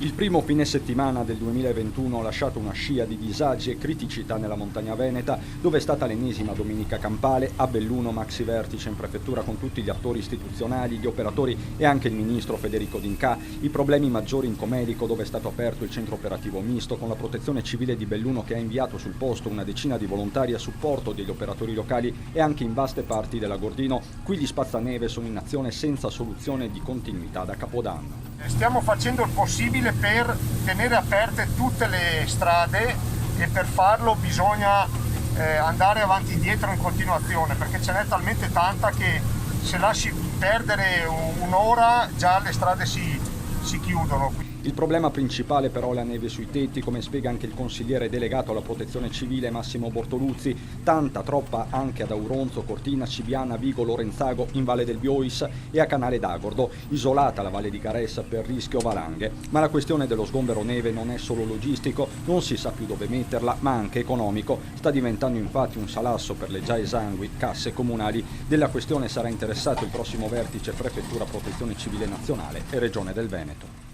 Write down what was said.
Il primo fine settimana del 2021 ha lasciato una scia di disagi e criticità nella montagna veneta, dove è stata l'ennesima domenica campale, a Belluno maxi vertice in prefettura con tutti gli attori istituzionali, gli operatori e anche il ministro Federico D'Incà. I problemi maggiori in Comelico, dove è stato aperto il centro operativo misto con la protezione civile di Belluno che ha inviato sul posto una decina di volontari a supporto degli operatori locali, e anche in vaste parti della Gordino. Qui gli spazzaneve sono in azione senza soluzione di continuità da Capodanno. Stiamo facendo il possibile per tenere aperte tutte le strade e per farlo bisogna andare avanti e indietro in continuazione, perché ce n'è talmente tanta che se lasci perdere un'ora già le strade si chiudono. Il problema principale però è la neve sui tetti, come spiega anche il consigliere delegato alla protezione civile Massimo Bortoluzzi, tanta, troppa anche ad Auronzo, Cortina, Cibiana, Vigo, Lorenzago, in Valle del Biois e a Canale d'Agordo, isolata la Valle di Garessa per rischio valanghe. Ma la questione dello sgombero neve non è solo logistico, non si sa più dove metterla, ma anche economico. Sta diventando infatti un salasso per le già esangui casse comunali. Della questione sarà interessato il prossimo vertice Prefettura Protezione Civile Nazionale e Regione del Veneto.